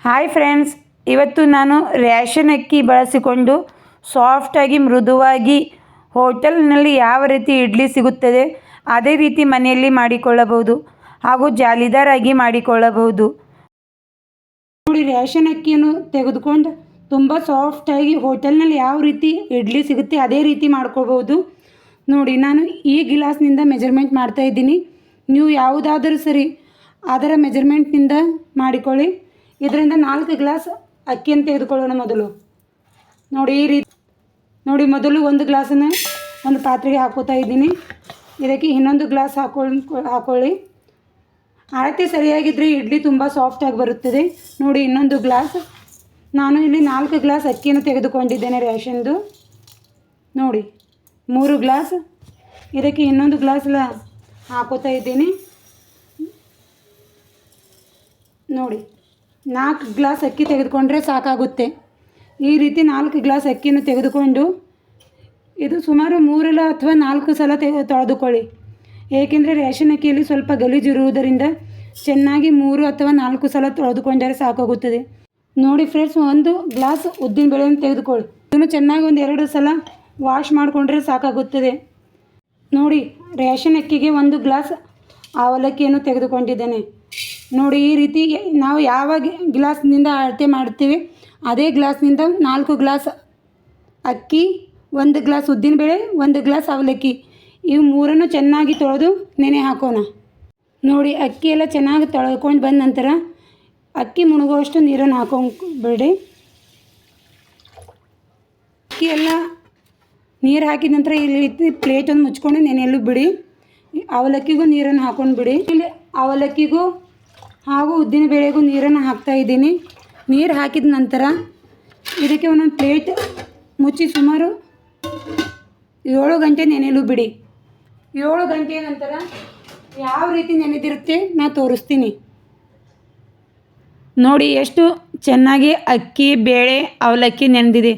Hi friends, ಇವತ್ತು ನಾನು ration ಅಕ್ಕಿ ಬಳಸಿಕೊಂಡು ಸಾಫ್ಟಾಗಿ ಮೃದುವಾಗಿ ಹೋಟೆಲ್ನಲ್ಲಿ ಯಾವ ರೀತಿ ಇಡ್ಲಿ ಸಿಗುತ್ತದೆ ಅದೇ ರೀತಿ ಮನೆಯಲ್ಲಿ ಮಾಡಿಕೊಳ್ಳಬಹುದು ಹಾಗೂ ಜಾಲಿದಾರಾಗಿ ಮಾಡಿಕೊಳ್ಳಬಹುದು. ನೋಡಿ, ರೇಷನ್ ಅಕ್ಕಿಯನ್ನು ತೆಗೆದುಕೊಂಡು ತುಂಬ ಸಾಫ್ಟಾಗಿ ಹೋಟೆಲ್ನಲ್ಲಿ ಯಾವ ರೀತಿ ಇಡ್ಲಿ ಸಿಗುತ್ತೆ ಅದೇ ರೀತಿ ಮಾಡ್ಕೋಬಹುದು. ನೋಡಿ, ನಾನು ಈ ಗ್ಲಾಸ್ನಿಂದ ಮೆಜರ್ಮೆಂಟ್ ಮಾಡ್ತಾ ಇದ್ದೀನಿ. ನೀವು ಯಾವುದಾದರೂ ಸರಿ ಅದರ ಮೆಜರ್ಮೆಂಟ್ನಿಂದ ಮಾಡಿಕೊಳ್ಳಿ. ಇದರಿಂದ 4 ಗ್ಲಾಸ್ ಅಕ್ಕಿಯನ್ನು ತೆಗೆದುಕೊಳ್ಳೋಣ. ನೋಡಿ, ಈ ರೀತಿ ನೋಡಿ, ಮೊದಲು ಒಂದು ಗ್ಲಾಸನ್ನು ಒಂದು ಪಾತ್ರೆಗೆ ಹಾಕೋತಾ ಇದ್ದೀನಿ. ಇದಕ್ಕೆ ಇನ್ನೊಂದು ಗ್ಲಾಸ್ ಹಾಕೊಳ್ಳಿ. ಅಳತೆ ಸರಿಯಾಗಿದ್ದರೆ ಇಡ್ಲಿ ತುಂಬ ಸಾಫ್ಟಾಗಿ ಬರುತ್ತದೆ. ನೋಡಿ, ಇನ್ನೊಂದು ಗ್ಲಾಸ್. ನಾನು ಇಲ್ಲಿ 4 ಗ್ಲಾಸ್ ಅಕ್ಕಿಯನ್ನು ತೆಗೆದುಕೊಂಡಿದ್ದೇನೆ ರೇಷನ್ದು. ನೋಡಿ, 3 ಗ್ಲಾಸ್. ಇದಕ್ಕೆ ಇನ್ನೊಂದು ಗ್ಲಾಸ್ ಹಾಕೋತಾ ಇದ್ದೀನಿ. ನೋಡಿ, 4 ಗ್ಲಾಸ್ ಅಕ್ಕಿ ತೆಗೆದುಕೊಂಡ್ರೆ ಸಾಕಾಗುತ್ತೆ. ಈ ರೀತಿ 4 ಗ್ಲಾಸ್ ಅಕ್ಕಿಯನ್ನು ತೆಗೆದುಕೊಂಡು ಇದು ಸುಮಾರು 3 ಅಥವಾ 4 ಸಲ ತೊಳೆದುಕೊಳ್ಳಿ. ಏಕೆಂದರೆ ರೇಷನ್ ಅಕ್ಕಿಯಲ್ಲಿ ಸ್ವಲ್ಪ ಗಲೀಜಿರುವುದರಿಂದ ಚೆನ್ನಾಗಿ 3 ಅಥವಾ 4 ಸಲ ತೊಳೆದುಕೊಂಡರೆ ಸಾಕಾಗುತ್ತದೆ. ನೋಡಿ ಫ್ರೆಂಡ್ಸ್, 1 ಗ್ಲಾಸ್ ಉದ್ದಿನ ಬೇಳೆಯನ್ನು ತೆಗೆದುಕೊಳ್ಳಿ. ಇದನ್ನು ಚೆನ್ನಾಗಿ 2 ಸಲ ವಾಶ್ ಮಾಡಿಕೊಂಡ್ರೆ ಸಾಕಾಗುತ್ತದೆ. ನೋಡಿ, ರೇಷನ್ ಅಕ್ಕಿಗೆ 1 ಗ್ಲಾಸ್ ಅವಲಕ್ಕಿಯನ್ನು ತೆಗೆದುಕೊಂಡಿದ್ದೇನೆ. ನೋಡಿ, ಈ ರೀತಿ ನಾವು ಯಾವ ಗ್ಲಾಸ್ನಿಂದ ಅಳತೆ ಮಾಡ್ತೀವಿ ಅದೇ ಗ್ಲಾಸ್ನಿಂದ 4 ಗ್ಲಾಸ್ ಅಕ್ಕಿ, 1 ಗ್ಲಾಸ್ ಉದ್ದಿನಬೇಳೆ, 1 ಗ್ಲಾಸ್ ಅವಲಕ್ಕಿ ಇವು 3 ಚೆನ್ನಾಗಿ ತೊಳೆದು ನೆನೆ ಹಾಕೋಣ. ನೋಡಿ, ಅಕ್ಕಿ ಎಲ್ಲ ಚೆನ್ನಾಗಿ ತೊಳ್ಕೊಂಡು ಬಂದ ನಂತರ ಅಕ್ಕಿ ಮುಳುಗುವಷ್ಟು ನೀರನ್ನು ಹಾಕೊಂಡ್ಬಿಡಿ. ಅಕ್ಕಿ ಎಲ್ಲ ನೀರು ಹಾಕಿದ ನಂತರ ಈ ರೀತಿ ಪ್ಲೇಟನ್ನು ಮುಚ್ಕೊಂಡು ನೆನೆಯಲು ಬಿಡಿ. ಅವಲಕ್ಕಿಗೂ ನೀರನ್ನು ಹಾಕೊಂಡು ಬಿಡಿ. ಇಲ್ಲಿ ಅವಲಕ್ಕಿಗೂ ಹಾಗೂ ಉದ್ದಿನ ಬೇಳೆಗೂ ನೀರನ್ನು ಹಾಕ್ತಾಯಿದ್ದೀನಿ. ನೀರು ಹಾಕಿದ ನಂತರ ಇದಕ್ಕೆ ಒಂದೊಂದು ಪ್ಲೇಟ್ ಮುಚ್ಚಿ ಸುಮಾರು 7 ಗಂಟೆ ನೆನೆಯಲು ಬಿಡಿ. 7 ಗಂಟೆಯ ನಂತರ ಯಾವ ರೀತಿ ನೆನೆದಿರುತ್ತೆ ನಾನು ತೋರಿಸ್ತೀನಿ. ನೋಡಿ, ಎಷ್ಟು ಚೆನ್ನಾಗಿ ಅಕ್ಕಿ, ಬೇಳೆ, ಅವಲಕ್ಕಿ ನೆನೆದಿದೆ.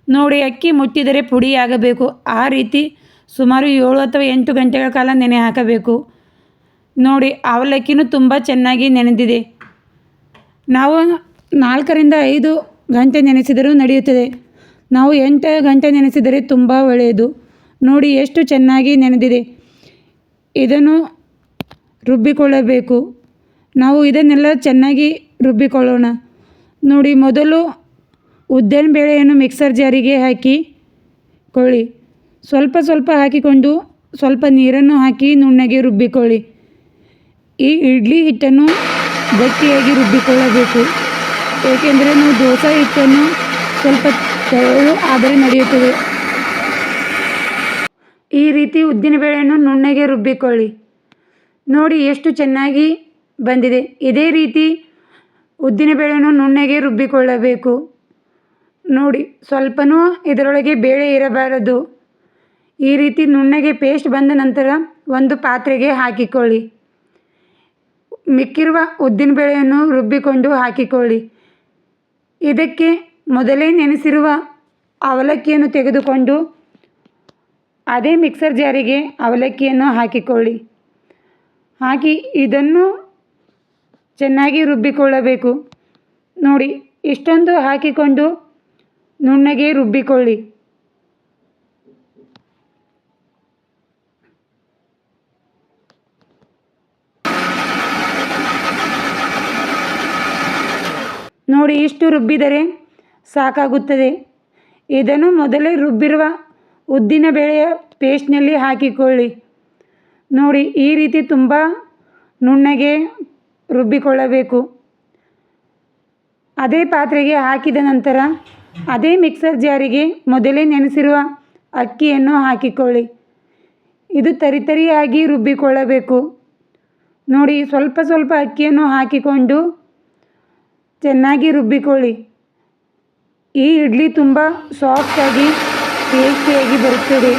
ನೋಡಿ, ಅಕ್ಕಿ ಮುಟ್ಟಿದರೆ ಪುಡಿಯಾಗಬೇಕು. ಆ ರೀತಿ ಸುಮಾರು 7 ಅಥವಾ 8 ಗಂಟೆಗಳ ಕಾಲ ನೆನೆ ಹಾಕಬೇಕು. ನೋಡಿ, ಅವಲಕ್ಕಿನೂ ತುಂಬ ಚೆನ್ನಾಗಿ ನೆನೆದಿದೆ. ನಾವು 4 ರಿಂದ 5 ಗಂಟೆ ನೆನೆಸಿದರೂ ನಡೆಯುತ್ತದೆ. ನಾವು 8 ಗಂಟೆ ನೆನೆಸಿದರೆ ತುಂಬ ಒಳ್ಳೆಯದು. ನೋಡಿ, ಎಷ್ಟು ಚೆನ್ನಾಗಿ ನೆನೆದಿದೆ. ಇದನ್ನು ರುಬ್ಬಿಕೊಳ್ಳಬೇಕು. ನಾವು ಇದನ್ನೆಲ್ಲ ಚೆನ್ನಾಗಿ ರುಬ್ಬಿಕೊಳ್ಳೋಣ. ನೋಡಿ, ಮೊದಲು ಉದ್ದಿನ ಬೇಳೆಯನ್ನು ಮಿಕ್ಸರ್ ಜಾರಿಗೆ ಹಾಕಿಕೊಳ್ಳಿ. ಸ್ವಲ್ಪ ಸ್ವಲ್ಪ ಹಾಕಿಕೊಂಡು ಸ್ವಲ್ಪ ನೀರನ್ನು ಹಾಕಿ ನುಣ್ಣಗೆ ರುಬ್ಬಿಕೊಳ್ಳಿ. ಈ ಇಡ್ಲಿ ಹಿಟ್ಟನ್ನು ಗಟ್ಟಿಯಾಗಿ ರುಬ್ಬಿಕೊಳ್ಳಬೇಕು. ಏಕೆಂದರೆ ನಾವು ದೋಸೆ ಹಿಟ್ಟನ್ನು ಸ್ವಲ್ಪ ತೆಳು ಆದರೆ ನಡೆಯುತ್ತದೆ. ಈ ರೀತಿ ಉದ್ದಿನ ಬೇಳೆಯನ್ನು ನುಣ್ಣಗೆ ರುಬ್ಬಿಕೊಳ್ಳಿ. ನೋಡಿ, ಎಷ್ಟು ಚೆನ್ನಾಗಿ ಬಂದಿದೆ. ಇದೇ ರೀತಿ ಉದ್ದಿನ ಬೇಳೆಯನ್ನು ನುಣ್ಣಗೆ ರುಬ್ಬಿಕೊಳ್ಳಬೇಕು. ನೋಡಿ, ಸ್ವಲ್ಪನೂ ಇದರೊಳಗೆ ಬೇಳೆ ಇರಬಾರದು. ಈ ರೀತಿ ನುಣ್ಣಗೆ ಪೇಸ್ಟ್ ಬಂದ ನಂತರ ಒಂದು ಪಾತ್ರೆಗೆ ಹಾಕಿಕೊಳ್ಳಿ. ಮಿಕ್ಕಿರುವ ಉದ್ದಿನ ಬೇಳೆಯನ್ನು ರುಬ್ಬಿಕೊಂಡು ಹಾಕಿಕೊಳ್ಳಿ. ಇದಕ್ಕೆ ಮೊದಲೇ ನೆನೆಸಿರುವ ಅವಲಕ್ಕಿಯನ್ನು ತೆಗೆದುಕೊಂಡು ಅದೇ ಮಿಕ್ಸರ್ ಜಾರಿಗೆ ಅವಲಕ್ಕಿಯನ್ನು ಹಾಕಿಕೊಳ್ಳಿ. ಹಾಕಿ ಇದನ್ನು ಚೆನ್ನಾಗಿ ರುಬ್ಬಿಕೊಳ್ಳಬೇಕು. ನೋಡಿ, ಇಷ್ಟೊಂದು ಹಾಕಿಕೊಂಡು ನುಣ್ಣಗೆ ರುಬ್ಬಿಕೊಳ್ಳಿ. ನೋಡಿ, ಇಷ್ಟು ರುಬ್ಬಿದರೆ ಸಾಕಾಗುತ್ತದೆ. ಇದನ್ನು ಮೊದಲೇ ರುಬ್ಬಿರುವ ಉದ್ದಿನ ಬೇಳೆಯ ಪೇಸ್ಟ್ನಲ್ಲಿ ಹಾಕಿಕೊಳ್ಳಿ. ನೋಡಿ, ಈ ರೀತಿ ತುಂಬ ನುಣ್ಣಗೆ ರುಬ್ಬಿಕೊಳ್ಳಬೇಕು. ಅದೇ ಪಾತ್ರೆಗೆ ಹಾಕಿದ ನಂತರ ಅದೇ ಮಿಕ್ಸರ್ ಜಾರಿಗೆ ಮೊದಲೇ ನೆನೆಸಿರುವ ಅಕ್ಕಿಯನ್ನು ಹಾಕಿಕೊಳ್ಳಿ. ಇದು ತರಿತರಿಯಾಗಿ ರುಬ್ಬಿಕೊಳ್ಳಬೇಕು. ನೋಡಿ, ಸ್ವಲ್ಪ ಸ್ವಲ್ಪ ಅಕ್ಕಿಯನ್ನು ಹಾಕಿಕೊಂಡು ಚೆನ್ನಾಗಿ ರುಬ್ಬಿಕೊಳ್ಳಿ. ಈ ಇಡ್ಲಿ ತುಂಬ ಸಾಫ್ಟಾಗಿ ಟೇಸ್ಟಿಯಾಗಿ ಬರುತ್ತದೆ.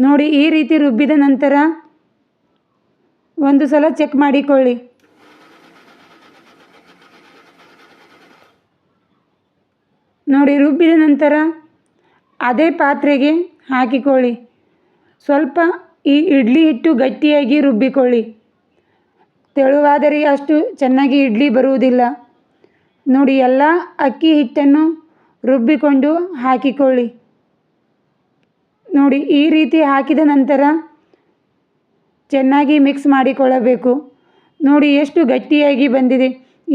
ನೋಡಿ, ಈ ರೀತಿ ರುಬ್ಬಿದ ನಂತರ ಒಂದು ಸಲ ಚೆಕ್ ಮಾಡಿಕೊಳ್ಳಿ. ನೋಡಿ, ರುಬ್ಬಿದ ನಂತರ ಅದೇ ಪಾತ್ರೆಗೆ ಹಾಕಿಕೊಳ್ಳಿ. ಸ್ವಲ್ಪ ಈ ಇಡ್ಲಿ ಹಿಟ್ಟು ಗಟ್ಟಿಯಾಗಿ ರುಬ್ಬಿಕೊಳ್ಳಿ. ತೆಳುವಾದರೆ ಅಷ್ಟು ಚೆನ್ನಾಗಿ ಇಡ್ಲಿ ಬರುವುದಿಲ್ಲ. ನೋಡಿ, ಎಲ್ಲ ಅಕ್ಕಿ ಹಿಟ್ಟನ್ನು ರುಬ್ಬಿಕೊಂಡು ಹಾಕಿಕೊಳ್ಳಿ. ನೋಡಿ, ಈ ರೀತಿ ಹಾಕಿದ ನಂತರ ಚೆನ್ನಾಗಿ ಮಿಕ್ಸ್ ಮಾಡಿಕೊಳ್ಳಬೇಕು. ನೋಡಿ ಎಷ್ಟು ಗಟ್ಟಿಯಾಗಿ ಬಂದಿದೆ.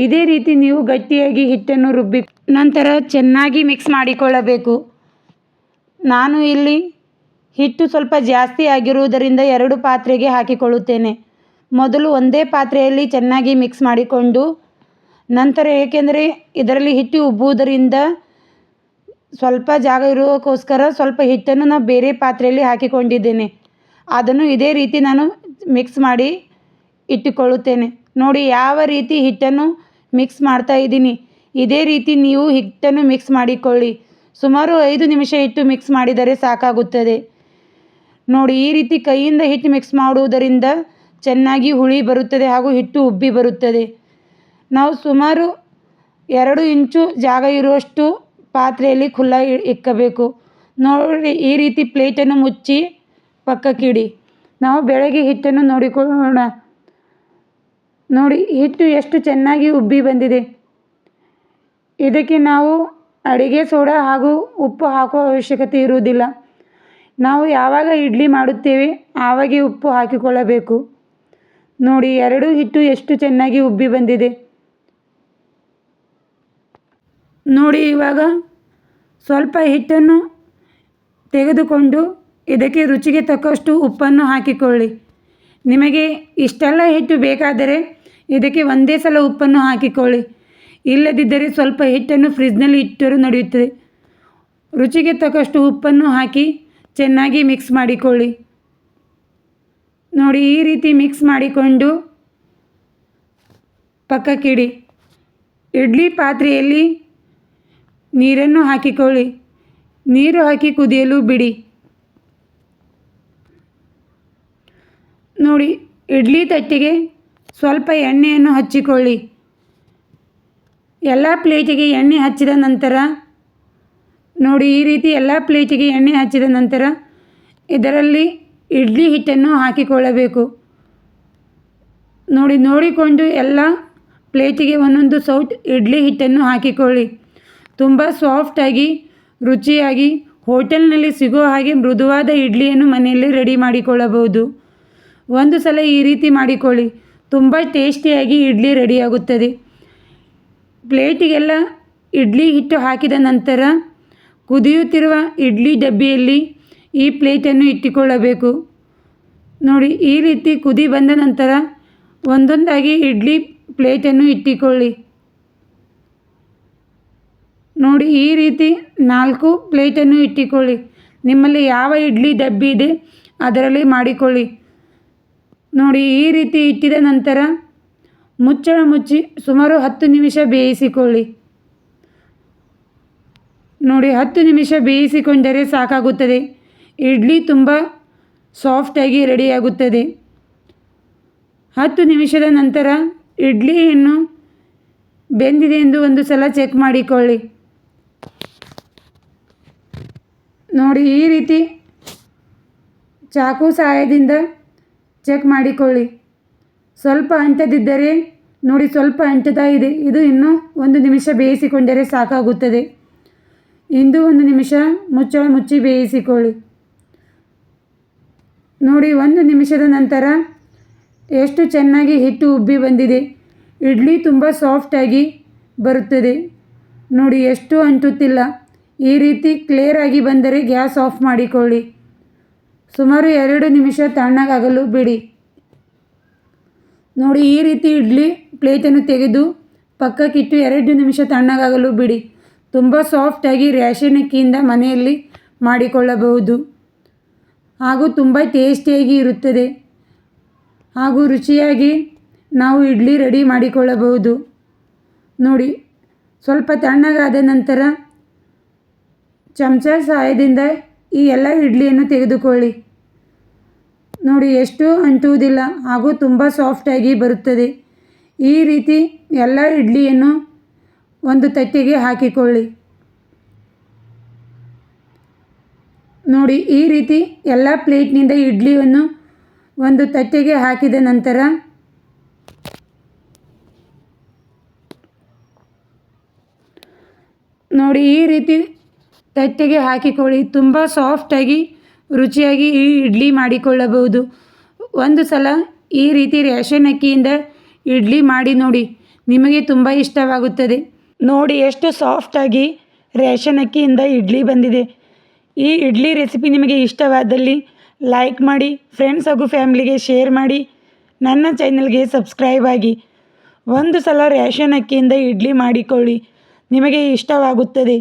ಇದೇ ರೀತಿ ನೀವು ಗಟ್ಟಿಯಾಗಿ ಹಿಟ್ಟನ್ನು ರುಬ್ಬಿ ನಂತರ ಚೆನ್ನಾಗಿ ಮಿಕ್ಸ್ ಮಾಡಿಕೊಳ್ಳಬೇಕು. ನಾನು ಇಲ್ಲಿ ಹಿಟ್ಟು ಸ್ವಲ್ಪ ಜಾಸ್ತಿ ಆಗಿರುವುದರಿಂದ 2 ಪಾತ್ರೆಗೆ ಹಾಕಿಕೊಳ್ಳುತ್ತೇನೆ. ಮೊದಲು ಒಂದೇ ಪಾತ್ರೆಯಲ್ಲಿ ಚೆನ್ನಾಗಿ ಮಿಕ್ಸ್ ಮಾಡಿಕೊಂಡು ನಂತರ, ಏಕೆಂದರೆ ಇದರಲ್ಲಿ ಹಿಟ್ಟು ಉಬ್ಬುವುದರಿಂದ ಸ್ವಲ್ಪ ಜಾಗ ಇರೋಕ್ಕೋಸ್ಕರ ಸ್ವಲ್ಪ ಹಿಟ್ಟನ್ನು ನಾನು ಬೇರೆ ಪಾತ್ರೆಯಲ್ಲಿ ಹಾಕಿಕೊಂಡಿದ್ದೇನೆ. ಅದನ್ನು ಇದೇ ರೀತಿ ನಾನು ಮಿಕ್ಸ್ ಮಾಡಿ ಇಟ್ಟುಕೊಳ್ಳುತ್ತೇನೆ. ನೋಡಿ ಯಾವ ರೀತಿ ಹಿಟ್ಟನ್ನು ಮಿಕ್ಸ್ ಮಾಡ್ತಾ ಇದ್ದೀನಿ. ಇದೇ ರೀತಿ ನೀವು ಹಿಟ್ಟನ್ನು ಮಿಕ್ಸ್ ಮಾಡಿಕೊಳ್ಳಿ. ಸುಮಾರು 5 ನಿಮಿಷ ಹಿಟ್ಟು ಮಿಕ್ಸ್ ಮಾಡಿದರೆ ಸಾಕಾಗುತ್ತದೆ. ನೋಡಿ, ಈ ರೀತಿ ಕೈಯಿಂದ ಹಿಟ್ಟು ಮಿಕ್ಸ್ ಮಾಡುವುದರಿಂದ ಚೆನ್ನಾಗಿ ಹುಳಿ ಬರುತ್ತದೆ ಹಾಗೂ ಹಿಟ್ಟು ಉಬ್ಬಿ ಬರುತ್ತದೆ. ನಾವು ಸುಮಾರು 2 ಇಂಚು ಜಾಗ ಇರುವಷ್ಟು ಪಾತ್ರೆಯಲ್ಲಿ ಖುಲ್ಲ ಇಕ್ಕಬೇಕು. ನೋಡಿ, ಈ ರೀತಿ ಪ್ಲೇಟನ್ನು ಮುಚ್ಚಿ ಪಕ್ಕಕ್ಕಿಡಿ. ನಾವು ಬೆಳಗ್ಗೆ ಹಿಟ್ಟನ್ನು ನೋಡಿಕೊಳ್ಳೋಣ. ನೋಡಿ, ಹಿಟ್ಟು ಎಷ್ಟು ಚೆನ್ನಾಗಿ ಉಬ್ಬಿ ಬಂದಿದೆ. ಇದಕ್ಕೆ ನಾವು ಅಡಿಗೆ ಸೋಡಾ ಹಾಗೂ ಉಪ್ಪು ಹಾಕುವ ಅವಶ್ಯಕತೆ ಇರುವುದಿಲ್ಲ. ನಾವು ಯಾವಾಗ ಇಡ್ಲಿ ಮಾಡುತ್ತೇವೆ ಆವಾಗೇ ಉಪ್ಪು ಹಾಕಿಕೊಳ್ಳಬೇಕು. ನೋಡಿ, 2 ಹಿಟ್ಟು ಎಷ್ಟು ಚೆನ್ನಾಗಿ ಉಬ್ಬಿ ಬಂದಿದೆ. ನೋಡಿ, ಇವಾಗ ಸ್ವಲ್ಪ ಹಿಟ್ಟನ್ನು ತೆಗೆದುಕೊಂಡು ಇದಕ್ಕೆ ರುಚಿಗೆ ತಕ್ಕಷ್ಟು ಉಪ್ಪನ್ನು ಹಾಕಿಕೊಳ್ಳಿ. ನಿಮಗೆ ಇಷ್ಟೆಲ್ಲ ಹಿಟ್ಟು ಬೇಕಾದರೆ ಇದಕ್ಕೆ ಒಂದೇ ಸಲ ಉಪ್ಪನ್ನು ಹಾಕಿಕೊಳ್ಳಿ. ಇಲ್ಲದಿದ್ದರೆ ಸ್ವಲ್ಪ ಹಿಟ್ಟನ್ನು ಫ್ರಿಜ್ನಲ್ಲಿ ಇಟ್ಟರೂ ನಡೆಯುತ್ತದೆ. ರುಚಿಗೆ ತಕ್ಕಷ್ಟು ಉಪ್ಪನ್ನು ಹಾಕಿ ಚೆನ್ನಾಗಿ ಮಿಕ್ಸ್ ಮಾಡಿಕೊಳ್ಳಿ. ನೋಡಿ, ಈ ರೀತಿ ಮಿಕ್ಸ್ ಮಾಡಿಕೊಂಡು ಪಕ್ಕಕ್ಕಿಡಿ. ಇಡ್ಲಿ ಪಾತ್ರೆಯಲ್ಲಿ ನೀರನ್ನು ಹಾಕಿಕೊಳ್ಳಿ. ನೀರು ಹಾಕಿ ಕುದಿಯಲು ಬಿಡಿ. ನೋಡಿ, ಇಡ್ಲಿ ತಟ್ಟೆಗೆ ಸ್ವಲ್ಪ ಎಣ್ಣೆಯನ್ನು ಹಚ್ಚಿಕೊಳ್ಳಿ. ಎಲ್ಲ ಪ್ಲೇಟಿಗೆ ಎಣ್ಣೆ ಹಚ್ಚಿದ ನಂತರ ನೋಡಿ, ಈ ರೀತಿ ಎಲ್ಲ ಪ್ಲೇಟಿಗೆ ಎಣ್ಣೆ ಹಚ್ಚಿದ ನಂತರ ಇದರಲ್ಲಿ ಇಡ್ಲಿ ಹಿಟ್ಟನ್ನು ಹಾಕಿಕೊಳ್ಳಬೇಕು. ನೋಡಿ, ನೋಡಿಕೊಂಡು ಎಲ್ಲ ಪ್ಲೇಟಿಗೆ ಒಂದೊಂದು ಸೌಟ್ ಇಡ್ಲಿ ಹಿಟ್ಟನ್ನು ಹಾಕಿಕೊಳ್ಳಿ. ತುಂಬ ಸಾಫ್ಟಾಗಿ ರುಚಿಯಾಗಿ ಹೋಟೆಲ್ನಲ್ಲಿ ಸಿಗೋ ಹಾಗೆ ಮೃದುವಾದ ಇಡ್ಲಿಯನ್ನು ಮನೆಯಲ್ಲಿ ರೆಡಿ ಮಾಡಿಕೊಳ್ಳಬಹುದು. ಒಂದು ಸಲ ಈ ರೀತಿ ಮಾಡಿಕೊಳ್ಳಿ. ತುಂಬ ಟೇಸ್ಟಿಯಾಗಿ ಇಡ್ಲಿ ರೆಡಿಯಾಗುತ್ತದೆ. ಪ್ಲೇಟಿಗೆಲ್ಲ ಇಡ್ಲಿ ಹಿಟ್ಟು ಹಾಕಿದ ನಂತರ ಕುದಿಯುತ್ತಿರುವ ಇಡ್ಲಿ ಡಬ್ಬಿಯಲ್ಲಿ ಈ ಪ್ಲೇಟನ್ನು ಇಟ್ಟುಕೊಳ್ಳಬೇಕು. ನೋಡಿ, ಈ ರೀತಿ ಕುದಿ ಬಂದ ನಂತರ ಒಂದೊಂದಾಗಿ ಇಡ್ಲಿ ಪ್ಲೇಟನ್ನು ಇಟ್ಟುಕೊಳ್ಳಿ. ನೋಡಿ, ಈ ರೀತಿ 4 ಪ್ಲೇಟನ್ನು ಇಟ್ಟುಕೊಳ್ಳಿ. ನಿಮ್ಮಲ್ಲಿ ಯಾವ ಇಡ್ಲಿ ಡಬ್ಬಿ ಇದೆ ಅದರಲ್ಲಿ ಮಾಡಿಕೊಳ್ಳಿ. ನೋಡಿ, ಈ ರೀತಿ ಇಟ್ಟಿದ ನಂತರ ಮುಚ್ಚಳ ಮುಚ್ಚಿ ಸುಮಾರು 10 ನಿಮಿಷ ಬೇಯಿಸಿಕೊಳ್ಳಿ. ನೋಡಿ, 10 ನಿಮಿಷ ಬೇಯಿಸಿಕೊಂಡರೆ ಸಾಕಾಗುತ್ತದೆ. ಇಡ್ಲಿ ತುಂಬ ಸಾಫ್ಟಾಗಿ ರೆಡಿಯಾಗುತ್ತದೆ. 10 ನಿಮಿಷದ ನಂತರ ಇಡ್ಲಿಯನ್ನು ಬೆಂದಿದೆ ಎಂದು ಒಂದು ಸಲ ಚೆಕ್ ಮಾಡಿಕೊಳ್ಳಿ. ನೋಡಿ, ಈ ರೀತಿ ಚಾಕು ಸಹಾಯದಿಂದ ಚೆಕ್ ಮಾಡಿಕೊಳ್ಳಿ. ಸ್ವಲ್ಪ ಅಂಟದಿದ್ದರೆ ನೋಡಿ, ಸ್ವಲ್ಪ ಅಂಟುತ್ತಾ ಇದೆ. ಇದು ಇನ್ನೂ 1 ನಿಮಿಷ ಬೇಯಿಸಿಕೊಂಡರೆ ಸಾಕಾಗುತ್ತದೆ. ಇಂದು 1 ನಿಮಿಷ ಮುಚ್ಚಳ ಮುಚ್ಚಿ ಬೇಯಿಸಿಕೊಳ್ಳಿ. ನೋಡಿ, 1 ನಿಮಿಷದ ನಂತರ ಎಷ್ಟು ಚೆನ್ನಾಗಿ ಹಿಟ್ಟು ಉಬ್ಬಿ ಬಂದಿದೆ. ಇಡ್ಲಿ ತುಂಬ ಸಾಫ್ಟಾಗಿ ಬರುತ್ತದೆ. ನೋಡಿ, ಎಷ್ಟು ಅಂಟುತ್ತಿಲ್ಲ. ಈ ರೀತಿ ಕ್ಲಿಯರಾಗಿ ಬಂದರೆ ಗ್ಯಾಸ್ ಆಫ್ ಮಾಡಿಕೊಳ್ಳಿ. ಸುಮಾರು 2 ನಿಮಿಷ ತಣ್ಣಗಾಗಲು ಬಿಡಿ. ನೋಡಿ, ಈ ರೀತಿ ಇಡ್ಲಿ ಪ್ಲೇಟನ್ನು ತೆಗೆದು ಪಕ್ಕಕ್ಕಿಟ್ಟು 2 ನಿಮಿಷ ತಣ್ಣಗಾಗಲು ಬಿಡಿ. ತುಂಬ ಸಾಫ್ಟಾಗಿ ರೇಷನ್ ಅಕ್ಕಿಯಿಂದ ಮನೆಯಲ್ಲಿ ಮಾಡಿಕೊಳ್ಳಬಹುದು ಹಾಗೂ ತುಂಬ ಟೇಸ್ಟಿಯಾಗಿ ಇರುತ್ತದೆ ಹಾಗೂ ರುಚಿಯಾಗಿ ನಾವು ಇಡ್ಲಿ ರೆಡಿ ಮಾಡಿಕೊಳ್ಳಬಹುದು. ನೋಡಿ, ಸ್ವಲ್ಪ ತಣ್ಣಗಾದ ನಂತರ ಚಮಚ ಸಹಾಯದಿಂದ ಈ ಎಲ್ಲ ಇಡ್ಲಿಯನ್ನು ತೆಗೆದುಕೊಳ್ಳಿ. ನೋಡಿ, ಎಷ್ಟು ಅಂಟುವುದಿಲ್ಲ ಹಾಗೂ ತುಂಬ ಸಾಫ್ಟಾಗಿ ಬರುತ್ತದೆ. ಈ ರೀತಿ ಎಲ್ಲ ಇಡ್ಲಿಯನ್ನು ಒಂದು ತಟ್ಟೆಗೆ ಹಾಕಿಕೊಳ್ಳಿ. ನೋಡಿ, ಈ ರೀತಿ ಎಲ್ಲ ಪ್ಲೇಟ್ನಿಂದ ಇಡ್ಲಿಯನ್ನು ಒಂದು ತಟ್ಟೆಗೆ ಹಾಕಿದ ನಂತರ ನೋಡಿ ಈ ರೀತಿ ತಟ್ಟೆಗೆ ಹಾಕಿಕೊಳ್ಳಿ. ತುಂಬ ಸಾಫ್ಟಾಗಿ ರುಚಿಯಾಗಿ ಈ ಇಡ್ಲಿ ಮಾಡಿಕೊಳ್ಳಬಹುದು. ಒಂದು ಸಲ ಈ ರೀತಿ ರೇಷನ್ ಅಕ್ಕಿಯಿಂದ ಇಡ್ಲಿ ಮಾಡಿ ನೋಡಿ, ನಿಮಗೆ ತುಂಬ ಇಷ್ಟವಾಗುತ್ತದೆ. ನೋಡಿ ಎಷ್ಟು ಸಾಫ್ಟಾಗಿ ರೇಷನ್ ಅಕ್ಕಿಯಿಂದ ಇಡ್ಲಿ ಬಂದಿದೆ. ಈ ಇಡ್ಲಿ ರೆಸಿಪಿ ನಿಮಗೆ ಇಷ್ಟವಾದಲ್ಲಿ ಲೈಕ್ ಮಾಡಿ, ಫ್ರೆಂಡ್ಸ್ ಹಾಗೂ ಫ್ಯಾಮಿಲಿಗೆ ಶೇರ್ ಮಾಡಿ, ನನ್ನ ಚಾನಲ್ಗೆ ಸಬ್ಸ್ಕ್ರೈಬ್ ಆಗಿ. ಒಂದು ಸಲ ರೇಷನ್ ಅಕ್ಕಿಯಿಂದ ಇಡ್ಲಿ ಮಾಡಿಕೊಳ್ಳಿ, ನಿಮಗೆ ಇಷ್ಟವಾಗುತ್ತದೆ.